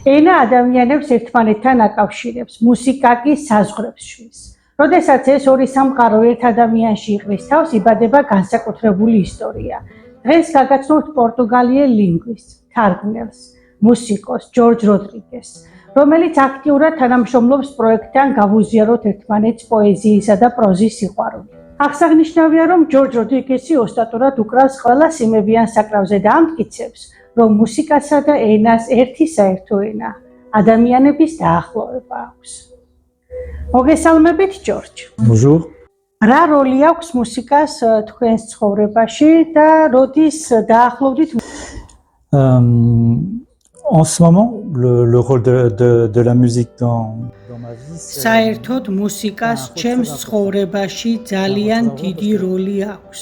ენა ადამიანებს ერთმანეთთან აკავშირებს, მუსიკა კი საზღვრებს შვის. როდესაც ეს ორი სამყარო ერთ ადამიანში იყრის თავს, იბადება განსაკუთრებული ისტორია. დღეს გაგაცნობთ პორტუგალიელ ლინგვისტს, თარგმნელს, მუსიკოს ჯორჯ როდრიგესს, რომელიც აქტიურად თანამშრომლობს პროექტთან გავუზიაროთ ერთმანეთს პოეზიისა და პროზის სიყვარული. აღსანიშნავია, რომ ჯორჯ როდრიგესი ოსტატურად უკრავს ყველა სიმებიან საკრავზე და ამტკიცებს, რომ მუსიკასა და ენას ერთი საერთო ენა, ადამიანების დაახლოება აქვს. მოგესალმებით, ჯორჯ. Bonjour. რა როლი აქვს მუსიკას თქვენს ცხოვრებაში და როდის დაახლოვდით? En ce moment, le rôle de la musique dans ma vie, საერთოდ მუსიკას ჩემს ცხოვრებაში ძალიან დიდი როლი აქვს.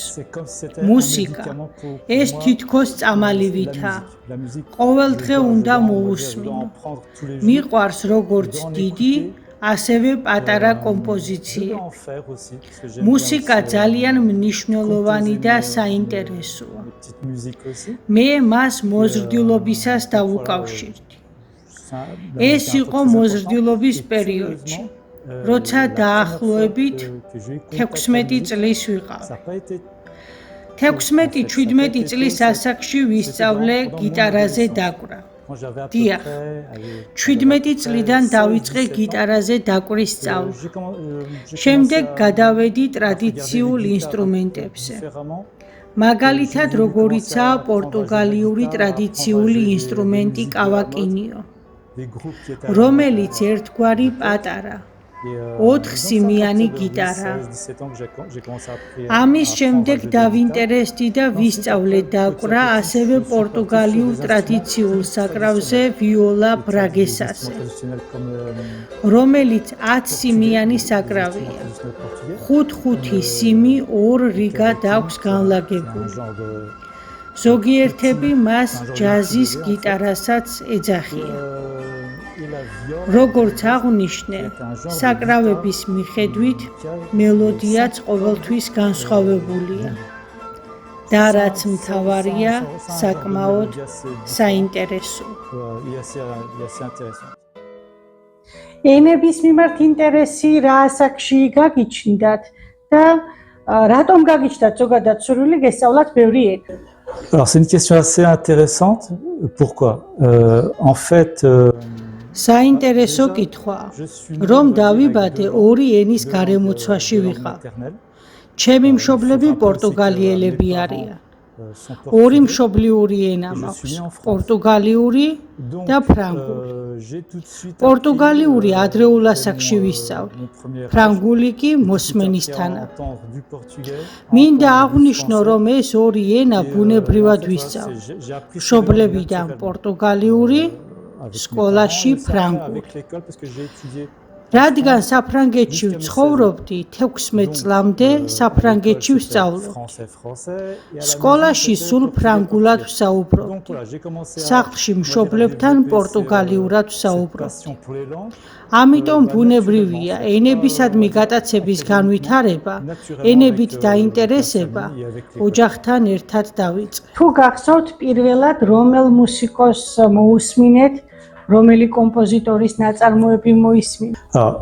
მუსიკა ეს თითქოს წამალივითა. ყოველდღე უნდა მოვუსმინო. მიყვარს როგორც დიდი, ასევე პატარა კომპოზიციები. მუსიკა ძალიან მნიშვნელოვანი და საინტერესოა. მე მას მოზრდილობისას დავუკავშირდი. ეს იყო მოზრდილობის პერიოდში, როცა დაახლოებით 16 წლის ვიყავი. 16-17 წლის ასაკში ვისწავლე გიტარაზე დაკვრა. დიახ, 17 წლიდან დავიწყე გიტარაზე დაკვრის სწავლა. შემდეგ გადავედი ტრადიციულ ინსტრუმენტებზე. მაგალითად, როგორიცაა პორტუგალიური ტრადიციული ინსტრუმენტი კავაკინიო, რომელიც ერთგვარი პატარა 4-სიმიანი გიტარა. ამის შემდეგ დავინტერესდი და ვისწავლე დაკვრა ასევე პორტუგალიურ ტრადიციულ საკრავზე ვიოლა ბრაგესაზე, რომელიც 10-სიმიანი საკრავია. 5-5 სიმი 2 რიგად აქვს განლაგებული. ზოგიერთები მას ჯაზის გიტარასაც ეძახიან. როგორც აღვნიშნე, საკრავების მიხედვით მელოდიაც ყოველთვის განსხვავებულია და რაც მთავარია, საკმაოდ საინტერესო. ენების მიმართ ინტერესი რა ასაკში გაგიჩნდათ და რატომ გაგიჩნდათ ზოგადად სურვილი გესწავლათ ბევრი ენა? Alors c'est une question assez intéressante. Pourquoi En fait, საინტერესო კითხვა, რომ დავიბადე ორი ენის გარემოცვაში ვიყავ. ჩემი მშობლები პორტუგალიელები არიან. ორი მშობლიური ენა მაქვს, პორტუგალიური და ფრანგული. პორტუგალიური ადრეულ ასაკში ვისწავლე, ფრანგული კი მოსმენისთანავე. მინდა აღვნიშნო, რომ ეს ორი ენა ბუნებრივად ვისწავლე. მშობლებიდან პორტუგალიური, სკოლაში ფრანგული. რადგან საფრანგეთში ვცხოვრობდი, 16 წლამდე საფრანგეთში ვსწავლობდი. სკოლაში სულ ფრანგულად ვსაუბრობდი. სახლში მშობლებთან პორტუგალიურად ვსაუბრობდი. ამიტომ ბუნებრივია, ენებისადმი გატაცების განვითარება, ენებით დაინტერესება ოჯახთან ერთად დავიწყე. თუ გახსოვთ, პირველად რომელ მუსიკოსს მოусმინეთ, რომელი კომპოზიტორის ნაწარმოები მოისმინეთ? Alors,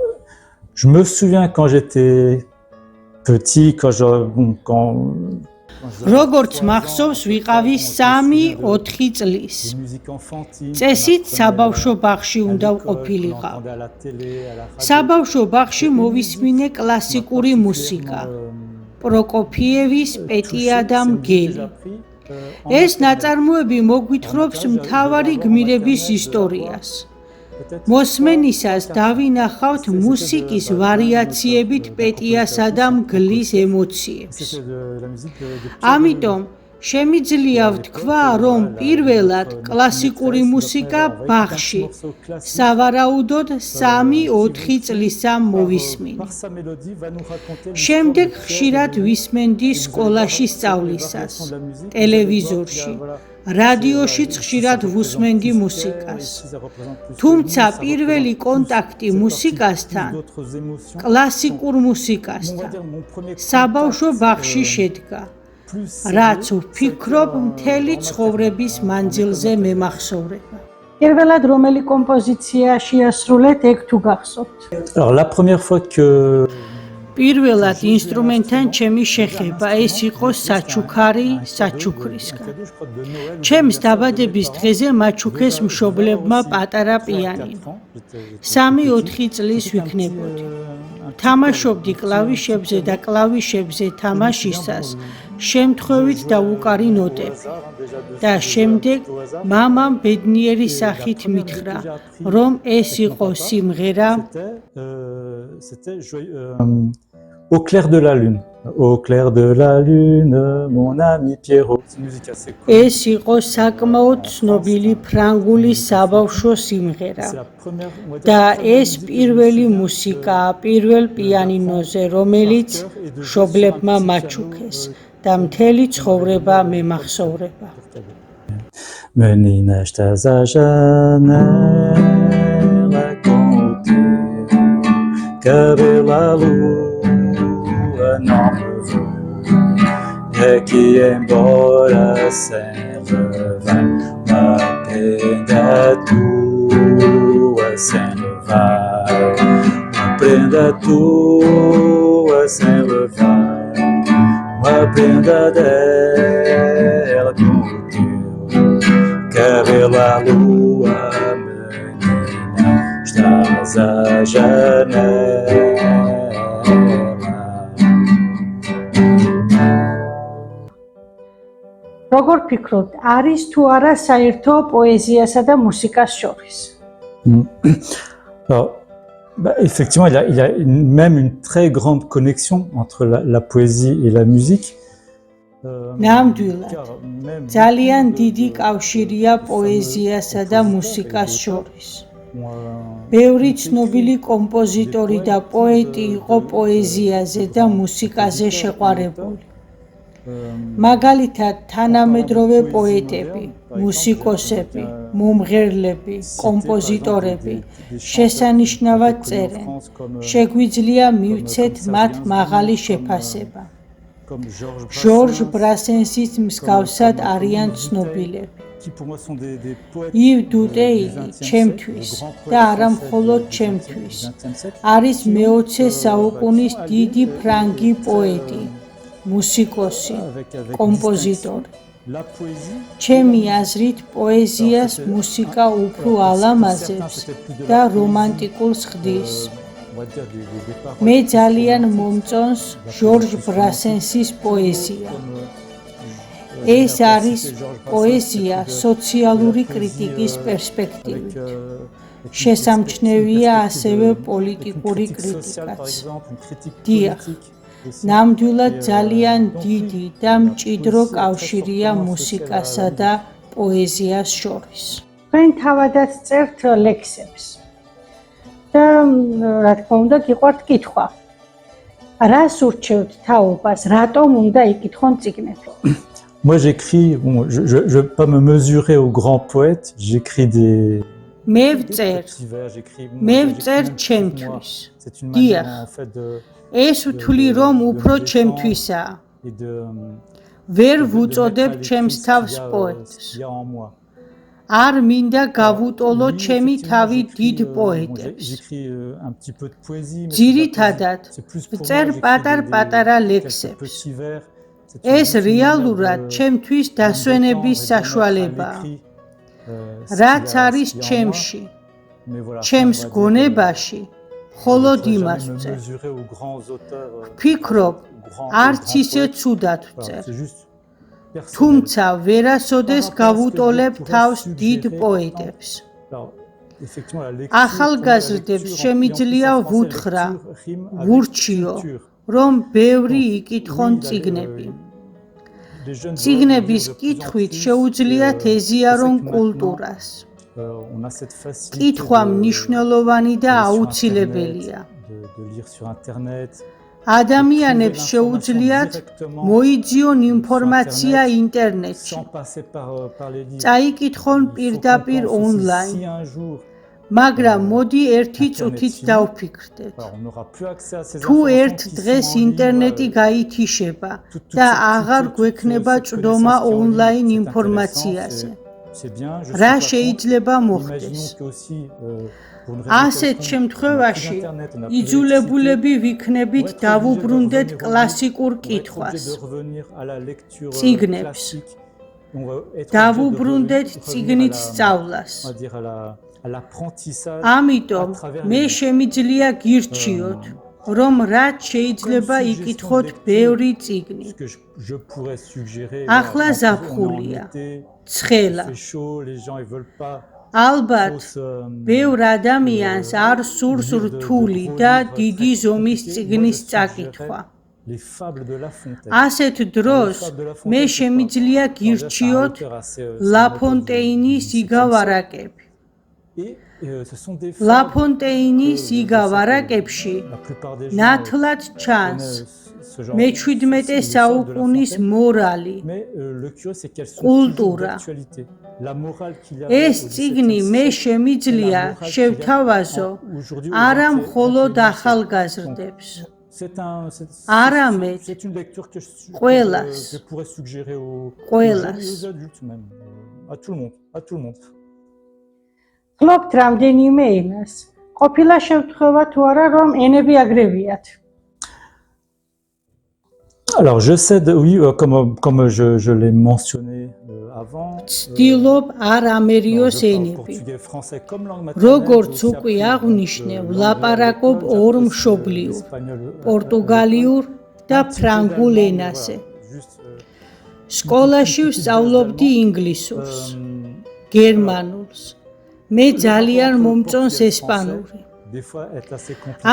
je me souviens quand j'étais petit, როგორც მახსოვს, ვიყავი 3-4 წლის. წესით საბავშვო ბაღში უნდა ვყოფილიყავ. საბავშვო ბაღში მოვისმინე კლასიკური მუსიკა, პროკოფიევის პეტია და მგელი. ეს ნაწარმოები მოგვითხრობს მთავარი გმირების ისტორიას. მოსმენისას დავინახავთ მუსიკის ვარიაციებით პეტიასა და მგლის ემოციებს. ამიტომ შემიძლია ვთქვა, რომ პირველად კლასიკური მუსიკა ბაღში, სავარაუდოდ 3-4 წლისამ მოვისმინე. შემდეგ ხშირად ვისმენდი სკოლაში სწავლისას, ტელევიზორში, რადიოშიც ხშირად ვუსმენდი მუსიკას. თუმცა პირველი კონტაქტი მუსიკასთან, კლასიკურ მუსიკასთან, საბავშვო ბაღში შედგა. რაც ვფიქრობ მთელი ცხოვრების მანძილზე მემახსოვრება. პირველად რომელი კომპოზიცია შეასრულეთ, ეგ თუ გახსოვთ? Alors la première fois que პირველად ინსტრუმენტთან ჩემი შეხება ეს იყო საჩუქარი საჩუქრისგან. ჩემს დაბადების დღეზე მაჩუქეს მშობლებმა პატარა პიანინო. 3-4 წლის ვიქნებოდი. თამაშობდი კლავიშებზე და კლავიშებზე თამაშისას შემთხვევით დავუკარი ნოტები. და შემდეგ მამამ ბედნიერი სახით მითხრა, რომ ეს იყო სიმღერა c'était Au clair de la lune. Au clair de la lune, mon ami Pierrot. C'est une musique assez cool. ეს იყო საკმაოდ ცნობილი ფრანგული საბავშვო სიმღერა. C'est la première, on va dire, და ეს პირველი მუსიკაა პირველ პიანინოზე, რომელიც მშობლებმა მაჩუქეს და მთელი ცხოვრება მემახსოვრება. Menina, estás a jamais raconter cabelo à lua não me voa é que embora sem levar uma prenda tua sem levar uma prenda tua sem levar uma prenda dela com o teu cabelo à lua, menina, estás à janela. როგორ ფიქრობთ, არის თუ არა საერთო პოეზიასა და მუსიკას შორის? Alors, effectivement, il y a même une très grande connexion entre la poésie et la musique. ნამდვილად, ძალიან დიდი კავშირია პოეზიასა და მუსიკას შორის. ბევრი ცნობილი კომპოზიტორი და პოეტი იყო პოეზიაზე და მუსიკაზე შეყვარებული. მაგალითად, თანამედროვე პოეტები, მუსიკოსები, მომღერლები, კომპოზიტორები შესანიშნავად წერენ. შეგვიძლია მივცეთ მათ მაღალი შეფასება. ჟორჟ ბრასენსის მსგავსად არიან ცნობილები. იվ დუტეილი ჩემთვის და არა მხოლოდ ჩემთვის არის მე-20 საუკუნის დიდი ფრანგი პოეტი, მუსიკოსი, კომპოზიტორი. ჩემი აზრით, პოეზიას მუსიკა უფრო ალამაზებს და რომანტიკულს ხდის. მე ძალიან მომწონს ჟორჟ ბრასენსის პოეზია. ეს არის პოეზია სოციალური კრიტიკის პერსპექტივით. შესამჩნევია ასევე პოლიტიკური კრიტიკაც. დიახ, ნამდვილად ძალიან დიდი და მჭიდრო კავშირია მუსიკასა და პოეზიას შორის. თქვენ თავადაც წერთ ლექსებს. და რა თქმა უნდა, გიყვართ კითხვა. რას ურჩევთ თაობას, რატომ უნდა იკითხონ წიგნები? Moi j'écris, bon, je vais pas me mesurer aux grands poètes, j'écris des მე ვწერ ჩემთვის. დიახ, ეს ვთვლი რომ უფრო ჩემთვისაა. ვერ ვუწოდებ ჩემს თავს პოეტს. არ მინდა გავუტოლო ჩემი თავი დიდ პოეტებს. ძირითადად ვწერ პატარ-პატარა ლექსებს. ეს რეალურად ჩემთვის დასვენების საშუალებაა. რაც არის ჩემში, ჩემს გონებაში, მხოლოდ იმას ვწერ. ვფიქრობ, არც ისე ცუდად ვწერ. თუმცა ვერასოდეს გავუტოლებ თავს დიდ პოეტებს. ახალგაზრდებს შემიძლია ვუთხრა, ვურჩიო, რომ ბევრი იკითხონ წიგნები. წიგნების კითხვით შეუძლიათ ეზიარონ კულტურას. კითხვა მნიშვნელოვანი და აუცილებელია. ადამიანებს შეუძლიათ მოიძიონ ინფორმაცია ინტერნეტში. წაიკითხონ პირდაპირ ონლაინ. მაგრამ მოდი ერთი წუთით დავფიქრდეთ. თუ ერთ დღეს ინტერნეტი გაითიშება და აღარ გვექნება წვდომა ონლაინ ინფორმაციაზე, c'est bien. Je რა suis შეიძლება pas contre. მოხდეს? Imaginons que aussi pour une raison ასეთ quelconque, შემთხვევაში on n'a plus d'internet, on n'a plus იძულებულები d'électricité, ვიქნებით on va être დავუბრუნდეთ obligé de revenir au კლასიკურ livre, on va être obligé კითხვას. de revenir à la lecture წიგნებს. classique. On va être obligé de დავუბრუნდეთ revenir წიგნით à la, სწავლას. on va dire à l'apprentissage ამიტომ à travers მე les livres. შემიძლია გირჩიოთ, რომ რაც შეიძლება Comme იკითხოთ suggestion de ბევრი lecture, წიგნი. ce que je pourrais suggérer, ახლა on est en ზაფხულია, été, ცხელა. il fait chaud, les gens ils veulent pas ალბათ ბევრ ადამიანს არ სურს რთული და დიდი ზომის წიგნის წაკითხვა. les fables de La Fontaine. ასეთ დროს მე შემიძლია გირჩიოთ ლაფონტეინის იგავ-არაკები. Et ce sont des ლაფონტეინის იგავ-არაკებში la plupart des gens ნათლად ჩანს connaissent ce genre მე-17 საუკუნის მორალი. mais le curieux c'est qu'elles sont კულტურა. toujours d'actualité. La morale qu'il y avait ეს წიგნი მე შემიძლია შევთავაზო არა მხოლოდ ახალგაზრდებს, არამედ c'est une lecture que ყველას. je pourrais suggérer aux ყველას. adultes même, à tout le monde. ფლობთ რამდენიმე ენას. ყოფილა შევთხოვა თუ არა რომ ენები აგრევიათ? Alors je sais, oui, comme je l'ai mentionné avant. ცდილობ არ ამერიოს ენები. როგორც უკვე აღნიშნე, ვლაპარაკობ ორ მშობლიურ, პორტუგალიურ და ფრანგულ ენაზე. სკოლაში ვსწავლობდი ინგლისურს, გერმანულს. მე ძალიან მომწონს ესპანური.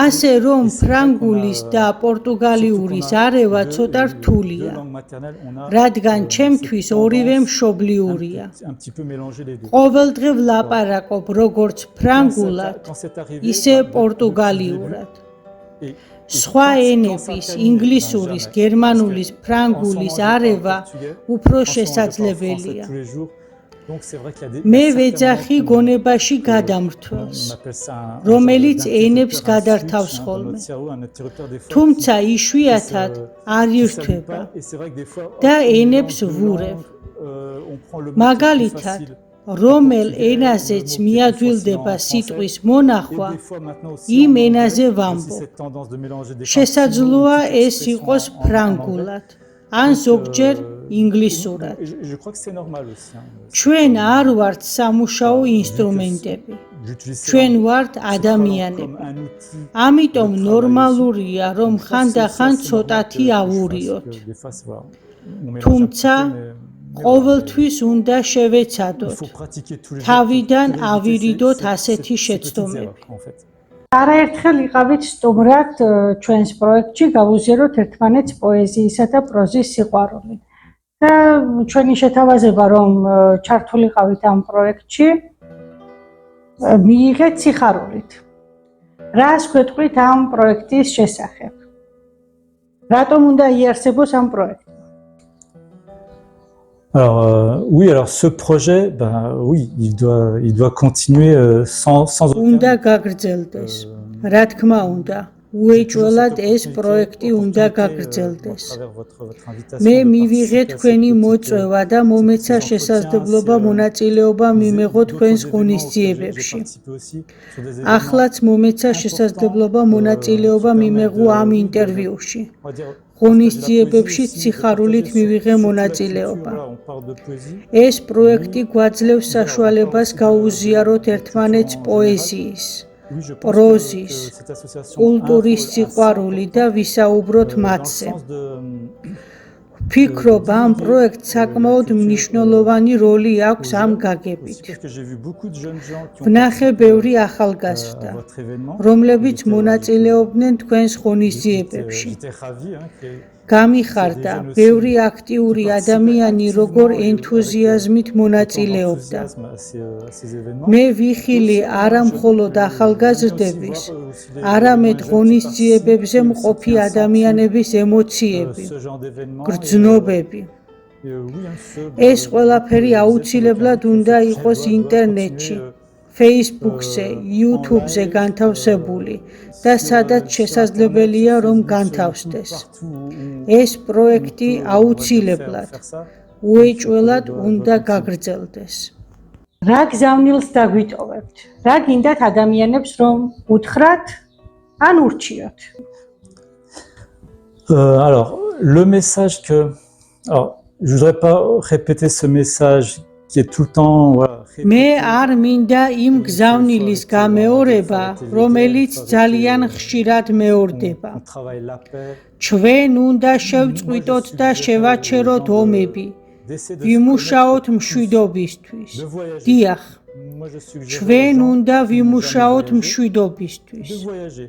ასე რომ ფრანგულის და პორტუგალიური არევა ცოტა რთულია, რადგან ჩემთვის ორივე მშობლიურია. ყოველდღე ვლაპარაკობ როგორც ფრანგულად, ისე პორტუგალიურად. სხვა ენების, ინგლისურის, გერმანულის, ფრანგულის არევა უფრო შესაძლებელია. მე ვეძახი გონებაში გადამრთველს, რომელიც ენებს გადართავს ხოლმე, თუმცა იშვიათად არ ირთვება და ენებს ვურევ. მაგალითად, რომელ ენაზეც მიადვილდება სიტყვის მონახვა, იმ ენაზე ვამბობ. შესაძლოა ეს იყოს ფრანგულად, ან ზოგჯერ ინგლისურად. ჩვენ არ ვართ სამუშაო ინსტრუმენტები. ჩვენ ვართ ადამიანები. ამიტომ ნორმალურია, რომ ხანდახან ცოტათი ავურიოთ. თუმცა ყოველთვის უნდა შევეცადოთ. თავიდან ავირიდოთ ასეთი შეცდომები. არაერთხელ იყავით სტუმრად ჩვენს პროექტში გავუზიაროთ ერთმანეთს პოეზიისა და პროზის სიყვარული. და ჩვენი შეთავაზება რომ ჩართულიყავით ამ პროექტში მიიღეთ სიხარულით. რას გვეტყვით ამ პროექტის შესახებ? რატომ უნდა იარსებოს ამ პროექტი? Alors ce projet, oui, il doit continuer sans უნდა გაგრძელდეს. რა თქმა უნდა, უეჭველად ეს პროექტი უნდა გაგრძელდეს. მე მივიღე თქვენი მოწვევა და მომეცა შესაძლებლობა მონაწილეობა მიმეღო თქვენს ღონისძიებებში. ახლაც მომეცა შესაძლებლობა მონაწილეობა მიმეღო ამ ინტერვიუში. ღონისძიებებში სიხარულით მივიღე მონაწილეობა. ეს პროექტი გვაძლევს საშუალებას გაუზიაროთ ერთმანეთს პოეზიის, პროზის, კულტურის სიყვარული და ვისაუბროთ მათზე. ვფიქრობ, ამ პროექტს საკმაოდ მნიშვნელოვანი როლი აქვს ამ გაგებით. ვნახე ბევრი ახალგაზრდა, რომლებიც მონაწილეობდნენ თქვენს ღონისძიებებში. გამიხარდა, ბევრი აქტიური ადამიანი როგორ ენთუზიაზმით მონაწილეობდა. მე ვიხილე არა მხოლოდ ახალგაზრდების, არამედ ღონისძიებებზე მყოფი ადამიანების ემოციები, გრძნობები. ეს ყველაფერი აუცილებლად უნდა იყოს ინტერნეტში, Facebook-ზე, YouTube-ზე განთავსებული და სადაც შესაძლებელია რომ განთავსდეს. ეს პროექტი აუცილებლად, უეჭველად უნდა გაგრძელდეს. რა გზავნილს დაგვიტოვებთ? რა გინდათ ადამიანებს რომ უთხრათ ან ურჩიოთ? Alors, le message que... Alors, je voudrais pas répéter ce message qui est tout le temps... Voilà, მე არ მინდა იმ გზავნილის გამეორება, რომელიც ძალიან ხშირად მეორდება. on travaille la paix, ჩვენ უნდა შევწყვიტოთ და შევაჩეროთ ომები, d'essayer de ვიმუშაოთ მშვიდობისთვის. de voyager. დიახ, Moi, je suggère ჩვენ aux gens უნდა qui n'ont ვიმუშაოთ jamais voyagé, მშვიდობისთვის. de voyager.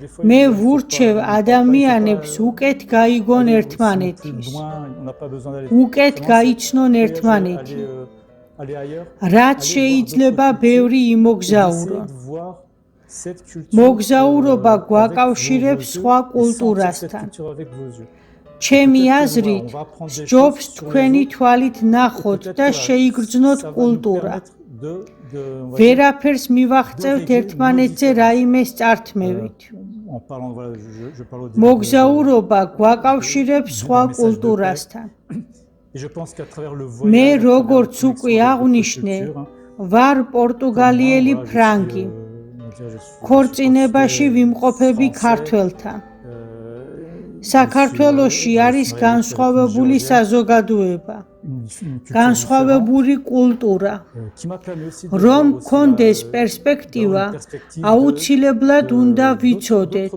Des fois, მე il faut ვურჩევ pas- ადამიანებს il faut pas უკეთ გაიგონ aller aussi ერთმანეთის, plus loin, on n'a pas besoin d'aller უკეთ commencer, გაიცნონ voyager, ერთმანეთი. aller ailleurs, რაც aller შეიძლება voir d'autres ბევრი cultures, იმოგზაურო. essayer de voir cette culture, მოგზაურობა avec გვაკავშირებს vos სხვა yeux, et sentir cette კულტურასთან. culture avec vos yeux. ჩემი Peut-être que, აზრით, voilà, on va apprendre des სჯობს choses sur les თქვენი autres, თვალით et ნახოთ peut-être და que, voilà, შეიგრძნოთ ça va nous კულტურა. permettre on va dire, ვერაფერს მივაღწევთ ერთმანეთზე რაიმეს წართმევით. en parlant, voilà, je parle au début მოგზაურობა გვაკავშირებს სხვა კულტურასთან. et je pense qu'à travers le მე voyage, როგორც უკვე აღვნიშნე, ვარ პორტუგალიელი ფრანგი. ქორწინებაში ვიმყოფები ქართველთან. საქართველოში არის განსხვავებული საზოგადოება, განსხვავებული კულტურა. რომ გქონდეს პერსპექტივა, აუცილებლად უნდა ვიცოდეთ,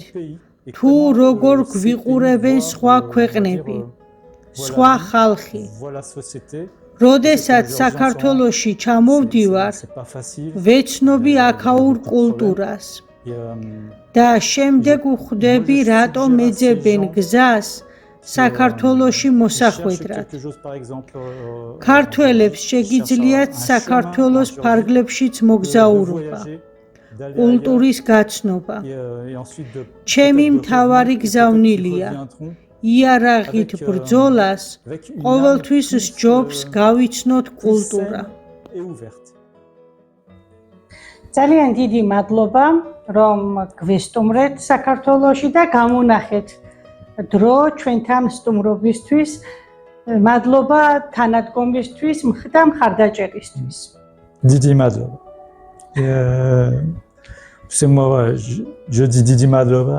თუ როგორ გვიყურებენ სხვა ქვეყნები, სხვა ხალხი. როდესაც საქართველოში ჩამოვდივარ, ვეცნობი აქაურ კულტურას და შემდეგ ვხვდები, რატომ ეძებენ გზას საქართველოში მოსახვედრად. ქართველებს შეგიძლიათ საქართველოს ფარგლებშიც მოგზაურობა, კულტურის გაცნობა. ჩემი მთავარი გზავნილია იარაღით ბრძოლას, ყოველთვის სჯობს გავიცნოთ კულტურა. ძალიან დიდი მადლობა, რომ გვესტუმრეთ საქართველოში და გამონახეთ დრო ჩვენთან სტუმრობისთვის. მადლობა თანადგომისთვის და მხარდაჭერისთვის. Didi Madlova. C'est moi, ouais, je dis Didi Madlova.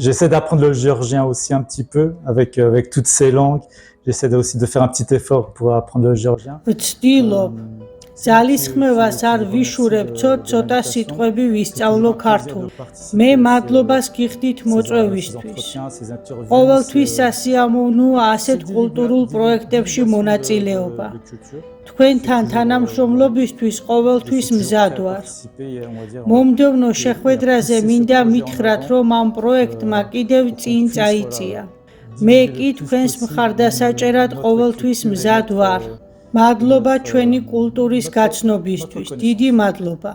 J'essaie d'apprendre le géorgien aussi un petit peu avec toutes ces langues. J'essaie aussi de faire un petit effort pour apprendre le géorgien. ვცდილობ ძალისხმევას არ ვიშურებ, ცოტა სიტყვები ვისწავლო ქართულ. მე მადლობას გიხდით მოწვევისთვის. ყოველთვის სასიამოვნოა ასეთ კულტურულ პროექტებში მონაწილეობა. თქვენთან თანამშრომლობისთვის ყოველთვის მზად ვარ. მომდევნო შეხვედრაზე მინდა მითხრათ, რომ ამ პროექტმა კიდევ წინ წაიწია. მე კი თქვენს მხარდასაჭერად ყოველთვის მზად ვარ. მადლობა ჩვენი კულტურის გაცნობისთვის. დიდი მადლობა.